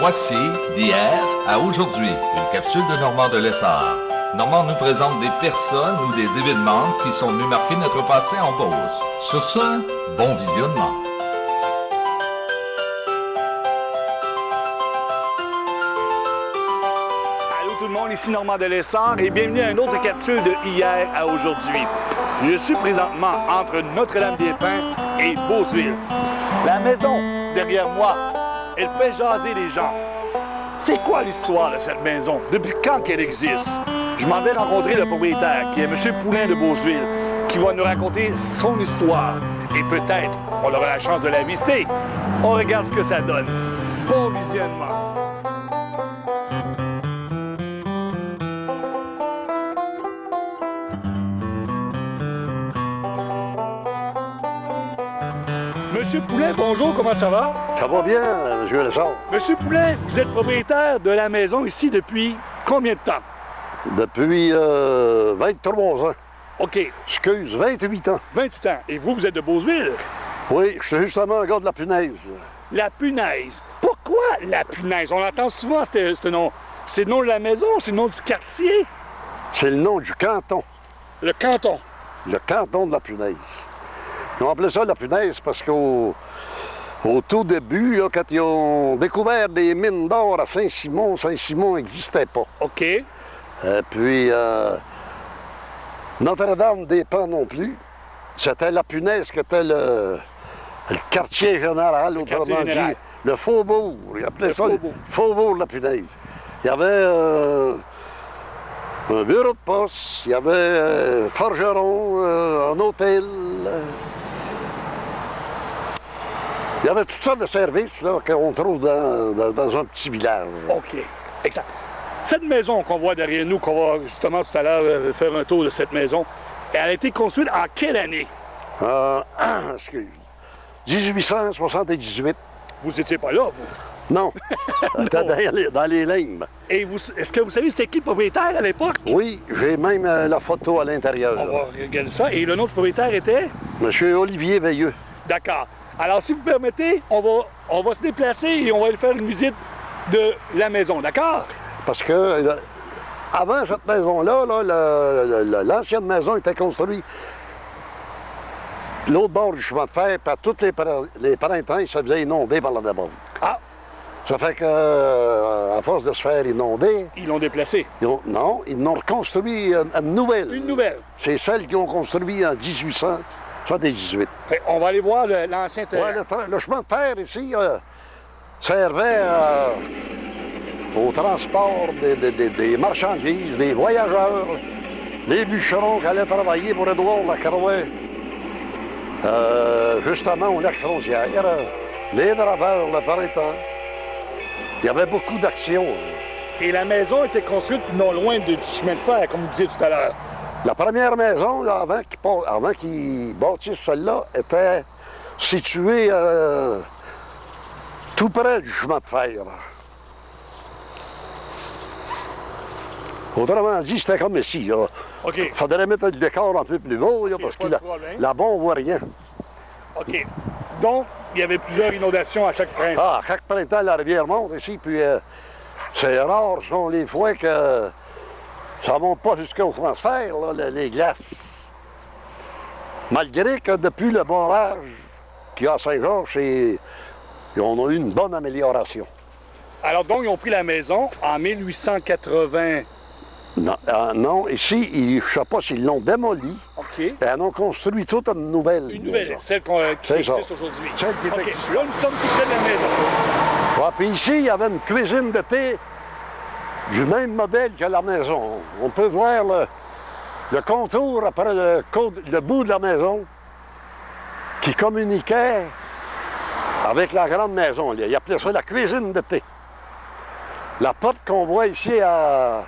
Voici d'hier à aujourd'hui, une capsule de Normand de Lessard. Normand nous présente des personnes ou des événements qui sont venus marquer notre passé en Beauce. Sur ce, bon visionnement. Allô tout le monde, ici Normand de Lessard et bienvenue à une autre capsule de hier à aujourd'hui. Je suis présentement entre Notre-Dame-des-Pins et Beauceville. La maison derrière moi, elle fait jaser les gens. C'est quoi l'histoire de cette maison? Depuis quand qu'elle existe? Je m'en vais rencontrer le propriétaire, qui est M. Poulain de Beauceville, qui va nous raconter son histoire. Et peut-être, on aura la chance de la visiter. On regarde ce que ça donne. Bon visionnement! Monsieur Poulain, bonjour, comment ça va? Ça va bien, M. Lessard. Monsieur Poulain, vous êtes propriétaire de la maison ici depuis combien de temps? Depuis 23 ans. OK. Excuse, 28 ans. 28 ans. Et vous, vous êtes de Beauceville? Oui, je suis justement un gars de la Punaise. La Punaise. Pourquoi la Punaise? On entend souvent ce nom. C'est le nom de la maison, c'est le nom du quartier? C'est le nom du canton. Le canton. Le canton de la Punaise. Ils ont appelé ça la Punaise parce qu'au tout début, là, quand ils ont découvert des mines d'or à Saint-Simon, Saint-Simon n'existait pas. OK. Puis Notre-Dame-des-Pins non plus. C'était la Punaise qui était le quartier général, autrement dit, le faubourg. Ils appelaient ça le faubourg de la Punaise. Il y avait un bureau de poste, il y avait forgeron, un hôtel. Il y avait toutes sortes de services qu'on trouve dans un petit village. OK. Exact. Cette maison qu'on voit derrière nous, qu'on va justement tout à l'heure faire un tour de cette maison, elle a été construite en quelle année? Excuse. 1878. Vous n'étiez pas là, vous? Non. C'était dans les limbes. Et est-ce que vous savez c'était qui le propriétaire à l'époque? Oui, j'ai même la photo à l'intérieur. On va regarder ça. Et le nom du propriétaire était? Monsieur Olivier Veilleux. D'accord. Alors, si vous permettez, on va se déplacer et on va aller faire une visite de la maison, d'accord? Parce que avant cette maison-là, l'ancienne maison était construite l'autre bord du chemin de fer, puis à tous les printemps, ça faisait inonder par la déborde. Ah! Ça fait qu'à force de se faire inonder... Ils l'ont déplacé? Non, ils ont reconstruit une nouvelle. Une nouvelle? C'est celle qu'ils ont construite en 1878. On va aller voir l'ancien terrain. Ouais, le chemin de fer ici servait au transport des marchandises, des voyageurs, les bûcherons qui allaient travailler pour Édouard Lacroix, justement au lac Frontière, les draveurs, le printemps. Il y avait beaucoup d'actions. Et la maison était construite non loin du chemin de fer, comme vous disiez tout à l'heure. La première maison, là, avant qu'ils bâtissent celle-là, était située tout près du chemin de fer. Autrement dit, c'était comme ici. Il faudrait mettre le décor un peu plus beau, là, parce que là-bas, on ne voit rien. OK. Donc, il y avait plusieurs inondations à chaque printemps. Ah, à chaque printemps, la rivière monte ici, puis c'est rare, sont les fois que ça ne monte pas jusqu'au chemin de fer, là, les glaces. Malgré que depuis le barrage qu'il y a à Saint-Georges, on a eu une bonne amélioration. Alors donc, ils ont pris la maison en 1880. Non, ici, je ne sais pas s'ils l'ont démolie. OK. Et ils ont construit toute une nouvelle. Une nouvelle, maison. Celle qui existe aujourd'hui. Celle qui OK. existe. Là, nous sommes tout près de la maison. Ouais, puis ici, il y avait une cuisine d'été du même modèle que la maison. On peut voir le contour après le bout de la maison qui communiquait avec la grande maison. Ils appelaient ça la cuisine d'été. La porte qu'on voit ici, là,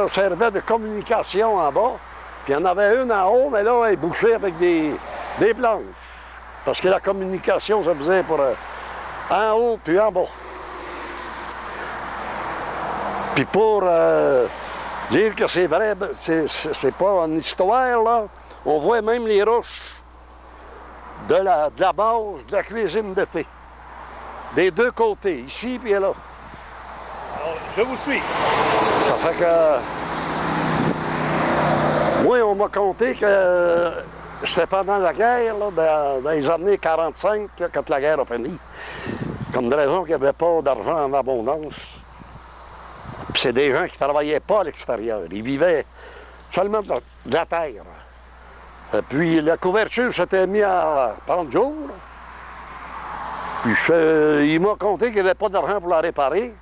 servait de communication en bas. Puis il y en avait une en haut, mais là, elle est bouchée avec des planches. Parce que la communication, ça faisait pour en haut puis en bas. Puis pour dire que c'est vrai, c'est pas une histoire, là. On voit même les roches de la base de la cuisine d'été. des deux côtés, ici et là. Alors, je vous suis. Ça fait que... Moi, on m'a conté que c'était pendant la guerre, là, dans les années 45, là, quand la guerre a fini. Comme de raison qu'il n'y avait pas d'argent en abondance. Puis c'est des gens qui ne travaillaient pas à l'extérieur. Ils vivaient seulement de la terre. Et puis la couverture s'était mise à prendre jour. Puis il m'a conté qu'il n'y avait pas d'argent pour la réparer.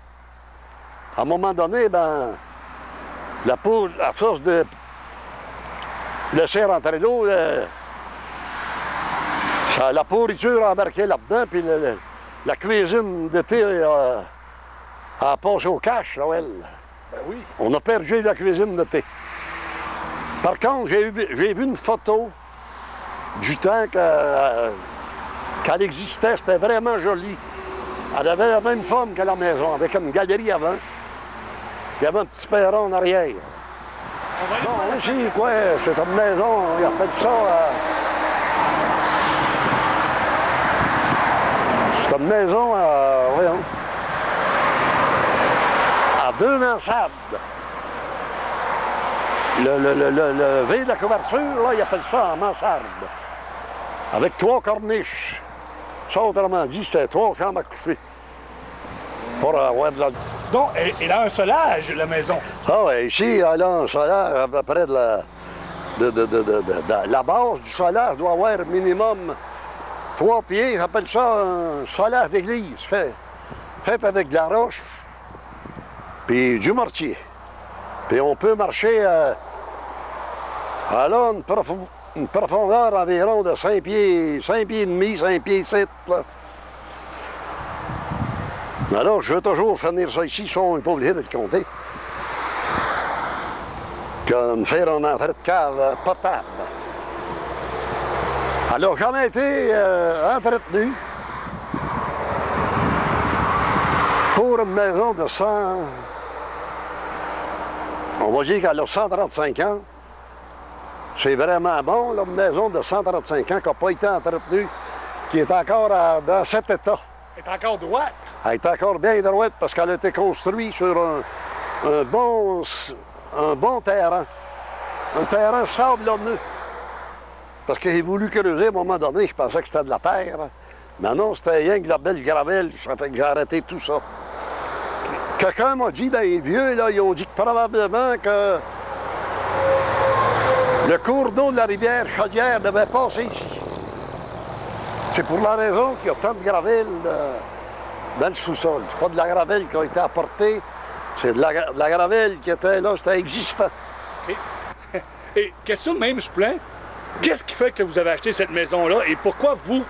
À un moment donné, ben, la poule, à force de laisser rentrer l'eau, la pourriture a embarqué là-dedans, puis la cuisine d'été a passé au cash, là, elle. Ben oui. On a perdu la cuisine d'été. Par contre, j'ai vu une photo du temps qu'elle existait, c'était vraiment joli. Elle avait la même forme que la maison, avec une galerie avant. Il y avait un petit perron en arrière. Bon, ici, quoi, c'est une maison, ils appellent ça... c'est une maison, voyons, à 2 mansardes. Le V de la couverture, là, ils appellent ça en mansarde. Avec 3 corniches. Ça, autrement dit, c'est 3 chambres à coucher. Pour avoir de la... Donc, elle a un solage, la maison. Ah oui, ici, elle a un solage à peu près de la base du solage doit avoir minimum 3 pieds. Ils appellent ça un solage d'église, fait avec de la roche puis du mortier. Puis on peut marcher à une profondeur environ de 5 pieds et demi, 5 pieds 7. Là. Alors, je veux toujours finir ça ici, ça, on n'est pas obligé de le compter. Comme faire un entrée de cave potable. Elle n'a jamais été entretenue pour une maison de 100... On va dire qu'elle a 135 ans. C'est vraiment bon, là, une maison de 135 ans qui n'a pas été entretenue, qui est encore dans cet état. Elle est encore droite. Elle est encore bien droite parce qu'elle a été construite sur un bon terrain. Un terrain sablonneux. Parce qu'il a voulu creuser à un moment donné, je pensais que c'était de la terre. Mais non, c'était rien que de la belle gravelle, ça fait que j'ai arrêté tout ça. Quelqu'un m'a dit dans les vieux, là, ils ont dit que probablement que le cours d'eau de la rivière Chaudière devait passer ici. C'est pour la raison qu'il y a tant de gravelle dans le sous-sol. C'est pas de la gravelle qui a été apportée, c'est de la gravelle qui était là, c'était existant. Et question de même, je plains. Qu'est-ce qui fait que vous avez acheté cette maison-là et pourquoi vous?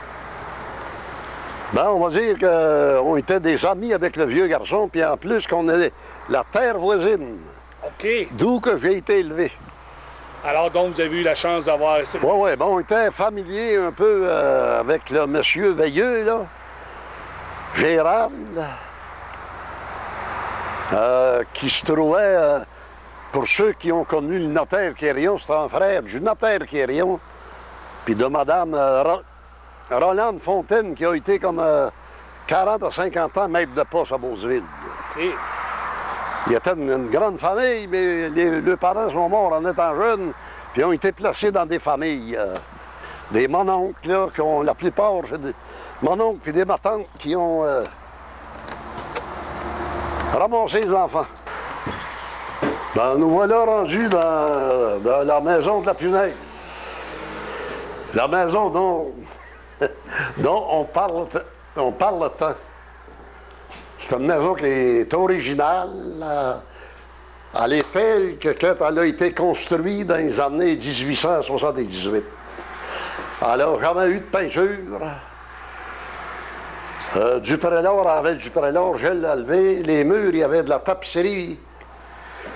Ben, on va dire qu'on était des amis avec le vieux garçon, puis en plus qu'on est la terre voisine. OK. D'où que j'ai été élevé. Alors donc, vous avez eu la chance d'avoir... Oui, bon, on était familier un peu avec le monsieur Veilleux, là. Gérald, qui se trouvait, pour ceux qui ont connu le notaire Quérion, c'était un frère du notaire Quérion, puis de madame Rolande Fontaine, qui a été comme 40 à 50 ans maître de poste à Beauceville. Okay. Il était une grande famille, mais les parents sont morts en étant jeunes, puis ont été placés dans des familles. Des mononcles, là, qui ont, la plupart, c'est des mononcles puis des matantes qui ont ramassé les enfants. Ben, nous voilà rendus dans la maison de la punaise. La maison dont on parle tant. C'est une maison qui est originale. Elle est telle que quand elle a été construite dans les années 1878. Elle n'a jamais eu de peinture. Du prélor avait du prélor, je l'ai levé. Les murs, il y avait de la tapisserie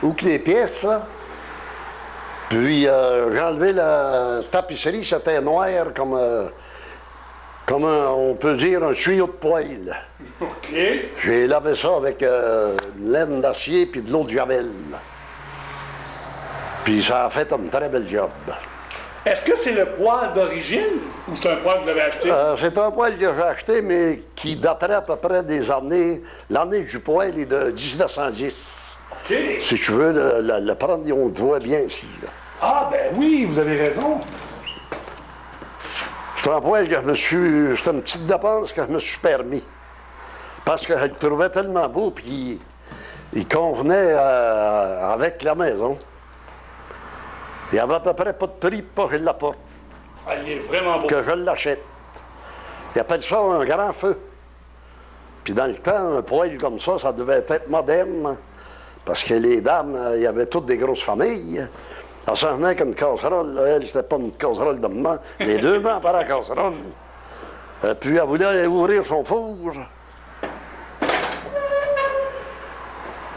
ou que les pièces. Puis j'ai enlevé la tapisserie, c'était noir comme on peut dire un tuyau de poêle. OK. J'ai lavé ça avec une laine d'acier puis de l'eau de javel. Puis ça a fait un très bel job. Est-ce que c'est le poêle d'origine ou c'est un poêle que vous avez acheté? C'est un poêle que j'ai acheté, mais qui daterait à peu près des années... L'année du poêle est de 1910. OK. Si tu veux le prendre, on te voit bien ici. Là. Ah, ben oui, vous avez raison. C'est un poêle que je me suis... C'était une petite dépense que je me suis permis. Parce que je le trouvais tellement beau, puis il convenait avec la maison. Il n'y avait à peu près pas de prix pour que je l'apporte, Ah, il est vraiment beau. que je l'achète. Ils appellent ça un grand feu. Puis dans le temps, un poêle comme ça devait être moderne, parce que les dames, il y avait toutes des grosses familles. Alors, ça venait qu'une casserole, là, elle, c'était pas une casserole de main, les 2 mains par la casserole. Puis elle voulait ouvrir son four.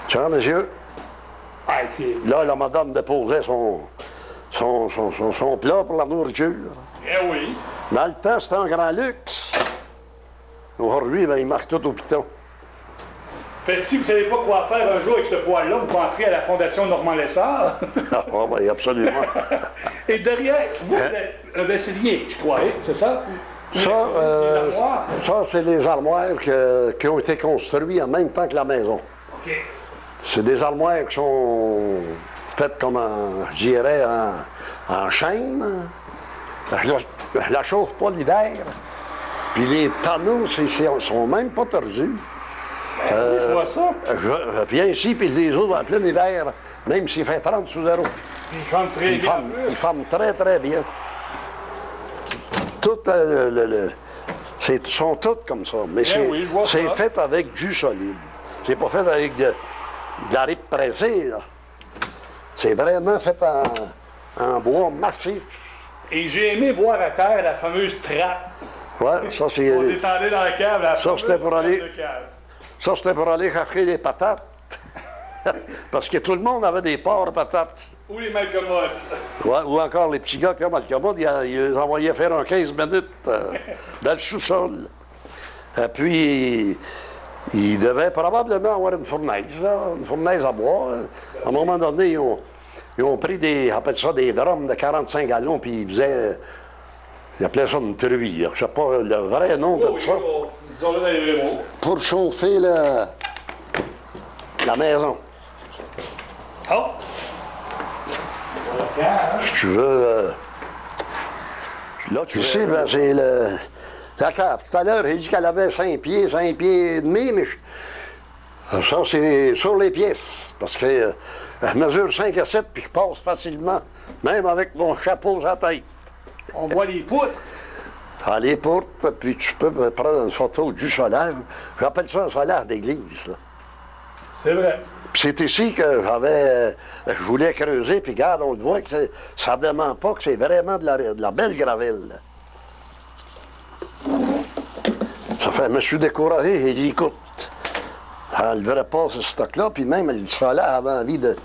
Tiens, monsieur. Ah, c'est... Là, la madame déposait son plat pour la nourriture. Eh oui. Dans le temps, c'était un grand luxe. Aujourd'hui, ben, il marque tout au piton. Fait que si vous ne savez pas quoi faire un jour avec ce poêle-là, vous penserez à la Fondation Normand Lessard. Ah, ben, absolument. Et derrière, vous êtes un vaisselier, je crois, hein, c'est ça? Ça, Les armoires? ça c'est les armoires qui ont été construites en même temps que la maison. OK. C'est des armoires qui sont faites comme, je dirais, en chaîne. Je la chauffe pas l'hiver. Puis les panneaux, ils sont même pas tordus. Oui, je vois ça. Je viens ici, puis les ouvre en plein hiver, même s'il fait 30 sous zéro. Puis ils forment très bien. en Ils plus. forment très, très bien. Tout sont toutes comme ça. Mais oui, je vois c'est ça. fait avec du solide. C'est pas fait avec de la ripe pressée, là. C'est vraiment fait en bois massif. Et j'ai aimé voir à terre la fameuse trappe. Ouais, ça c'est. On descendait dans la cave, la fameuse c'était pour trappe aller- de cave. Ça, c'était pour aller chercher les patates. Parce que tout le monde avait des porcs patates. Ou les malcommodes. Ouais, ou encore les petits gars comme Alcomode, ils les envoyaient faire un 15 minutes dans le sous-sol. Puis, ils devaient probablement avoir une fournaise, là, une fournaise à bois. À un moment donné, ils ont pris ils appellent ça des drums de 45 gallons, puis ils appelaient ça une truie. Je ne sais pas le vrai nom de Oui, ça. disons-le dans les vrais mots. Pour chauffer la maison. Oh! La cave. Si tu veux. Là, tu sais, ben, c'est la cave. Tout à l'heure, il dit qu'elle avait 5 pieds et demi, mais ça, c'est sur les pièces. Parce que je mesure 5 à 7 puis je passe facilement, même avec mon chapeau à la tête. On voit les poutres. À les portes, puis tu peux prendre une photo du solaire. J'appelle ça un solaire d'église, là. C'est vrai. Puis c'est ici que je voulais creuser, puis regarde, on le voit que ça ne dément pas, que c'est vraiment de la belle gravelle. Ça fait, je me suis découragé, j'ai dit, écoute, elle ne verrait pas ce stock-là, puis même le solaire avait envie de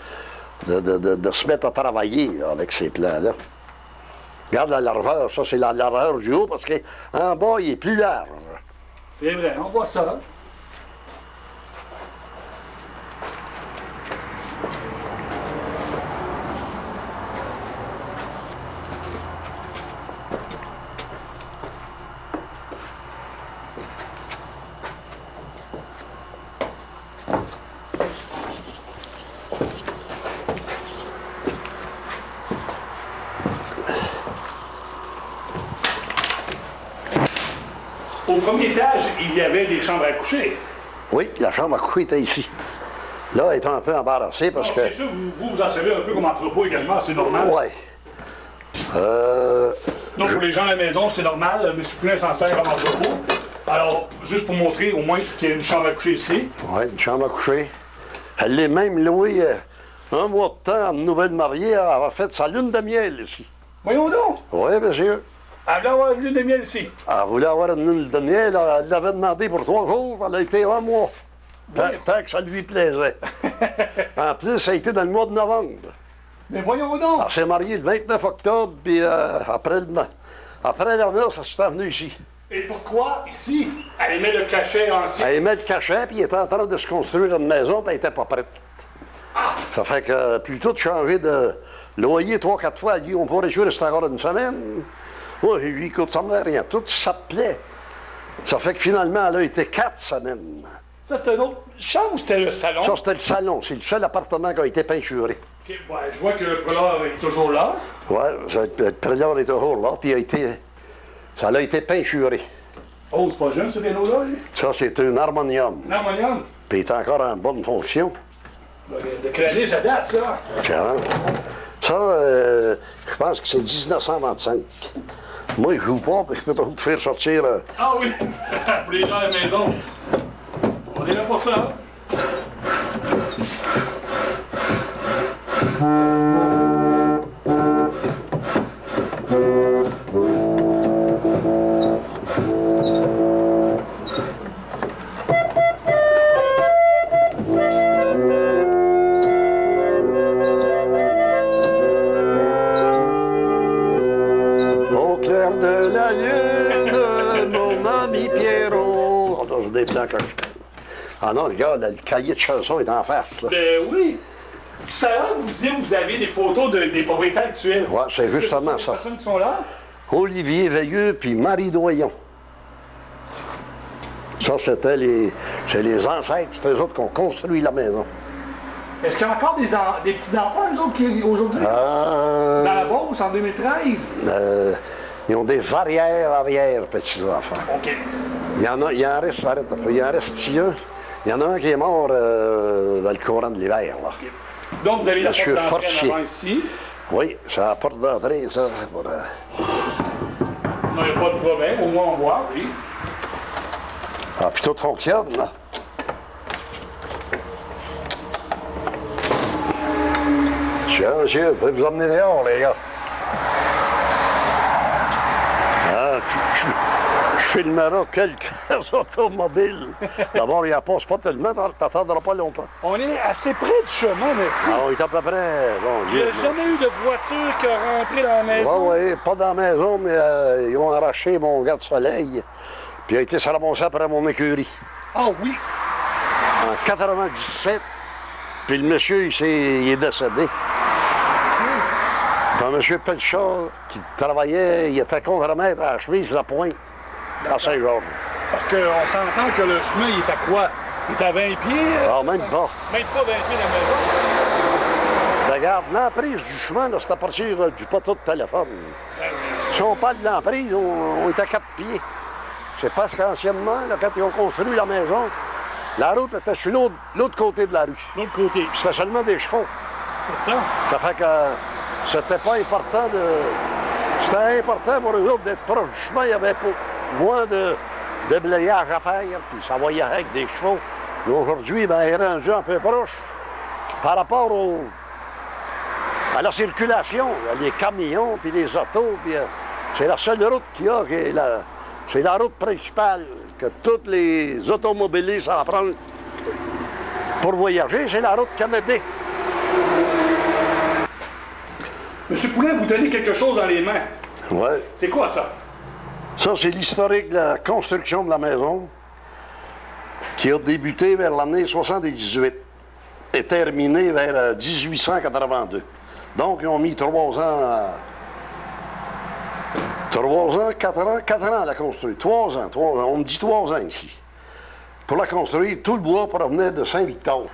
se mettre à travailler là, avec ces plans-là. Regarde la largeur, ça c'est la largeur du haut, parce qu'en bas, il est plus large. C'est vrai, on voit ça. Au premier étage, il y avait des chambres à coucher. Oui, la chambre à coucher était ici. Là, elle est un peu embarrassée parce Donc, que... c'est sûr, vous en savez un peu comme entrepôt également, c'est normal. Oui. Donc, pour les gens à la maison, c'est normal. M. Poulin s'en sert comme entrepôt. Alors, juste pour montrer au moins qu'il y a une chambre à coucher ici. Oui, une chambre à coucher. Elle l'est même louée un mois de temps, une nouvelle mariée, elle a fait sa lune de miel ici. Voyons donc. Oui, monsieur. Elle voulait avoir une lune de miel ici. Elle voulait avoir une lune de miel, elle l'avait demandé pour 3 jours, elle a été un mois. Tant que ça lui plaisait. En plus, ça a été dans le mois de novembre. Mais voyons donc. Elle s'est mariée le 29 octobre, puis après la noce, elle s'est venue ici. Et pourquoi ici? Elle aimait le cachet ancien. Elle aimait le cachet, puis elle était en train de se construire une maison, puis elle n'était pas prête. Ça fait que plutôt de changer de loyer 3-4 fois, elle dit on pourrait jouer rester encore une semaine. Moi, j'ai dit écoute, ça me fait rien. Tout ça te plaît. Ça fait que finalement, elle a été 4 semaines. Ça, c'était une autre chambre ou c'était le salon? Ça, c'était le salon. C'est le seul appartement qui a été peinturé. OK, ouais, je vois que le prélard est toujours là. Oui, le prélard est toujours là, puis ça a été peinturé. Oh, c'est pas jeune, ce piano-là, lui? Ça, c'est un harmonium. Un harmonium? Puis il est encore en bonne fonction. De quelle année ça date, ça? Tiens. Ça, je pense que c'est 1925. Moi, je joue pas, mais je peux te faire sortir. Ah oui! Pour les gens à la maison. On est là pour ça. Au clair de la lune, mon ami Pierrot. Oh, j'ai des plans que je fais. Ah non, regarde, le cahier de chansons est en face, là. Ben oui! Tout à l'heure, vous disiez que vous avez des photos des propriétaires actuels. Ouais, c'est justement Les ça. personnes qui sont là? Olivier Veilleux puis Marie Doyon. Ça, c'est les ancêtres, c'est eux autres qui ont construit la maison. Est-ce qu'il y a encore des petits-enfants, eux autres, qui aujourd'hui? Dans la Beauce, en 2013? Ils ont des arrière petits-enfants. OK. Il en reste, arrête un peu, il en reste un. Il y en a un qui est mort dans le courant de l'hiver, là. OK. Donc, vous avez la porte Monsieur d'entrée en Fortier. avant ici. Oui, c'est la porte d'entrée, ça. Non, il n'y a pas de problème. Au moins, on voit, oui. Ah, puis tout fonctionne, là. Monsieur, je peux vous emmener dehors, les gars. Ah, je filmerai quelques automobiles. D'abord, il n'y en passe pas tellement, t'attendras pas longtemps. On est assez près du chemin, merci. Ah, on est à peu près. Bon, Il n'y a jamais eu de voiture qui a rentré dans la maison. Oui, pas dans la maison, mais ils ont arraché mon gars de soleil. Puis il a été se ramasser après mon écurie. Ah oui. En 97, puis le monsieur, il est décédé. Quand M. Pelchard, qui travaillait, il était contre-maître à la chemise La Pointe, à Saint-Georges. Parce qu'on s'entend que le chemin, il est à quoi? Il est à 20 pieds? Ah, même pas. Même pas 20 pieds de la maison? Regarde, l'emprise du chemin, là, c'est à partir du poteau de téléphone. Si on parle de l'emprise, on est à 4 pieds. C'est parce qu'anciennement, là, quand ils ont construit la maison, la route était sur l'autre côté de la rue. L'autre côté. Puis c'était seulement des chevaux. C'est ça. Ça fait que c'était pas important de... C'était important pour eux autres d'être proches du chemin. Il y avait moins de blayage à faire, puis ça voyait avec des chevaux. Mais aujourd'hui, ben, il est rendu un peu proche par rapport à la circulation. Les camions, puis les autos, puis c'est la seule route qu'il y a, c'est la route principale que tous les automobilistes empruntent pour voyager. C'est la route canadienne. Monsieur Poulin, vous tenez quelque chose dans les mains. Oui. C'est quoi ça? Ça, c'est l'historique de la construction de la maison qui a débuté vers l'année 78 et terminé vers 1882. Donc, ils ont mis 3 ans, 4 ans à la construire. 3 ans, on me dit 3 ans ici. Pour la construire, tout le bois provenait de Saint-Victor.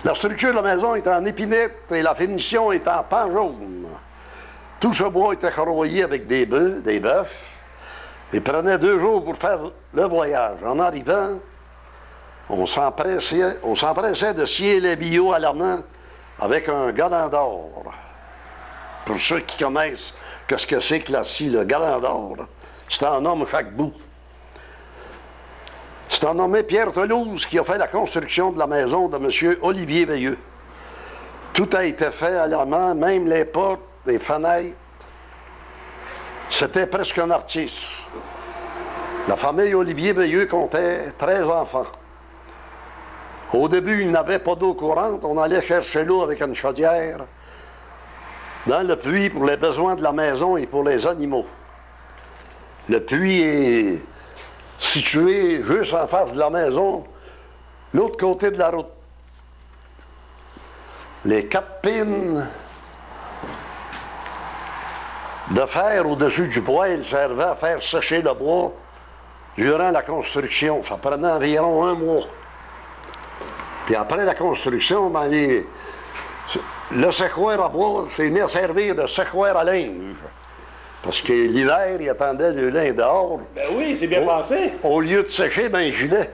La structure de la maison est en épinette et la finition est en pan jaune. Tout ce bois était corroyé avec des bœufs. Il prenait 2 jours pour faire le voyage. En arrivant, on s'empressait de scier les billots à la main avec un galant d'or. Pour ceux qui connaissent qu'est-ce que c'est que la scie, le galant d'or, c'est un homme chaque bout. C'est un nommé Pierre Toulouse qui a fait la construction de la maison de M. Olivier Veilleux. Tout a été fait à la main, même les portes, les fenêtres. C'était presque un artiste. La famille Olivier Veilleux comptait 13 enfants. Au début, il n'avait pas d'eau courante. On allait chercher l'eau avec une chaudière dans le puits pour les besoins de la maison et pour les animaux. Le puits est situé juste en face de la maison, l'autre côté de la route. Les 4 pines de fer au-dessus du poêle servaient à faire sécher le bois durant la construction. Ça prenait environ 1 mois. Puis après la construction, ben, le séchoir à bois s'est mis à servir de séchoir à linge. Parce que l'hiver, il attendait le linge dehors. Ben oui, c'est bien pensé. Au lieu de sécher, ben, il gelait.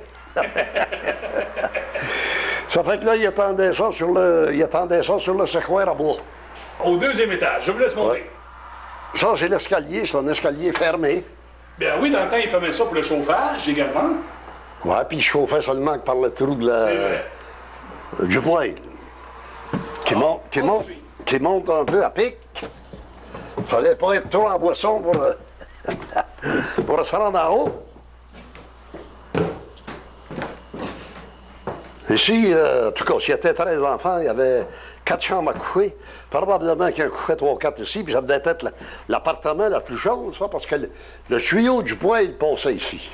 Ça fait que là, il attendait ça sur le séchoir à bois. Au 2e étage, je vous laisse monter. Ouais. Ça, c'est l'escalier, c'est un escalier fermé. Ben oui, dans le temps, il fermait ça pour le chauffage également. Ouais, puis il chauffait seulement par le trou du poêle. Qui monte un peu à pic. Il fallait pas être trop en boisson pour se rendre en haut. Ici, en tout cas, s'il y avait 13 enfants, il y avait 4 chambres à coucher. Probablement qu'il y en couchait 3 ou 4 ici, puis ça devait être l'appartement la plus chaude, ça, parce que le tuyau du poêle passait ici.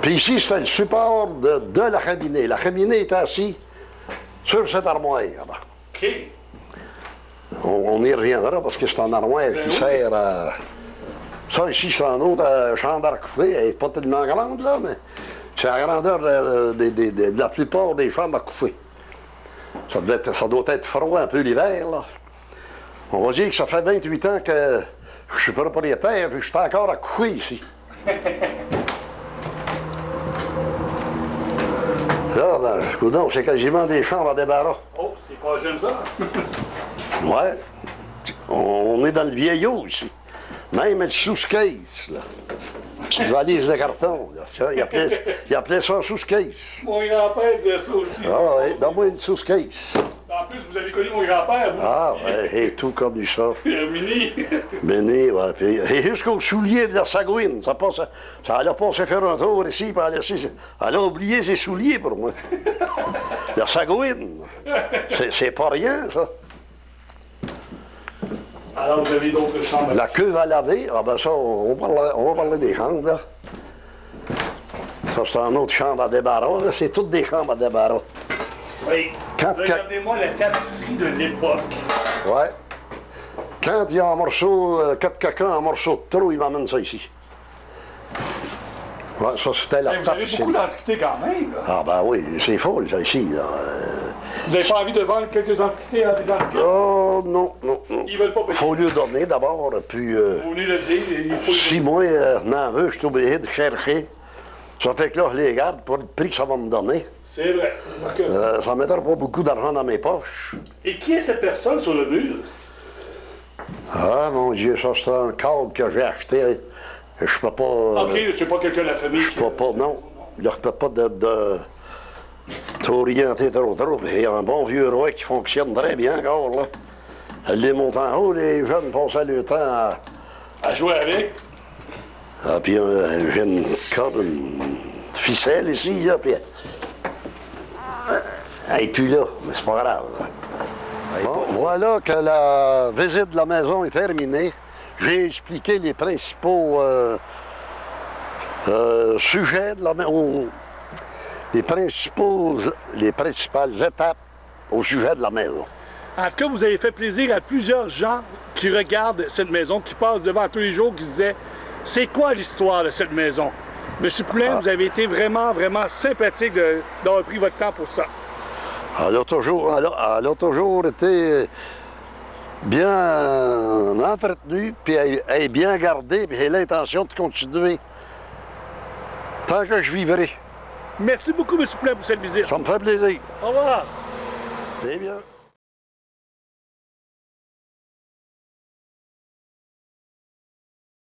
Puis ici, c'était le support de la cheminée. La cheminée était assise sur cette armoire. OK. On y reviendra parce que c'est un armoire qui sert à... Ça, ici, c'est une autre chambre à coucher. Elle n'est pas tellement grande, là, mais c'est la grandeur de la plupart des chambres à coucher. Ça doit être froid un peu l'hiver, là. On va dire que ça fait 28 ans que je suis propriétaire et que je suis encore à coucher ici. Là, ben, coudonc, c'est quasiment des chambres à débarras. Oh, c'est pas jeune, ça. Ouais. On est dans le vieillot ici. Même le sous-case, là. Petite valise de carton, là. Il appelait ça sous-case. Mon grand-père disait ça aussi. Ah oui, donne-moi une sous-case. En plus, vous avez connu mon grand-père, vous. Ah oui, et tout connu ça. Mini. Mini, ouais. Puis, et jusqu'au soulier de la Sagouine. Ça allait passer faire un tour ici, puis elle a oublié ses souliers pour moi. La Sagouine. C'est pas rien, ça. Alors, vous avez d'autres chambres? La cuve à laver, ah ben ça, on va parler des chambres, là. Ça, c'est une autre chambre à débarras, là. C'est toutes des chambres à débarras. Oui. Regardez-moi la tapisserie de l'époque. Ouais. Quand il y a un morceau, quand quelqu'un a un morceau de trop, il m'amène ça ici. Ouais, ça, c'était la Vous avez beaucoup d'antiquités quand même, là. Ah ben oui, c'est faux, ça, ici, là. Vous n'avez pas envie de vendre quelques antiquités à des antiquités? Oh, non. Ils veulent pas payer. Faut lui donner d'abord, puis... Vous venez le dire, il faut... Si moi, n'en veux, je suis obligé de chercher. Ça fait que là, je les garde pour le prix que ça va me donner. C'est vrai. Ça ne mettra pas beaucoup d'argent dans mes poches. Et qui est cette personne sur le mur? Ah, mon Dieu, ça, c'est un cadre que j'ai acheté. Je peux pas... OK, c'est pas quelqu'un de la famille Je peux pas, non. Je ne peux pas t'orienter trop. Il y a un bon vieux roi qui fonctionne très bien encore, là. Elle les monte en haut, les jeunes passaient le temps à jouer avec? Ah, puis j'ai une corde, une ficelle ici, là, puis... Elle n'est plus là, mais c'est pas grave. Bon, voilà que la visite de la maison est terminée. J'ai expliqué les principaux sujets de la maison, les principales étapes au sujet de la maison. En tout cas, vous avez fait plaisir à plusieurs gens qui regardent cette maison, qui passent devant tous les jours, qui se disaient « C'est quoi l'histoire de cette maison? » Monsieur Poulain, vous avez été vraiment, vraiment sympathique d'avoir pris votre temps pour ça. Elle a toujours été bien entretenue, puis elle est bien gardée, puis j'ai l'intention de continuer tant que je vivrai. Merci beaucoup, M. Poulain, pour cette visite. Ça me fait plaisir. Au revoir. C'est bien.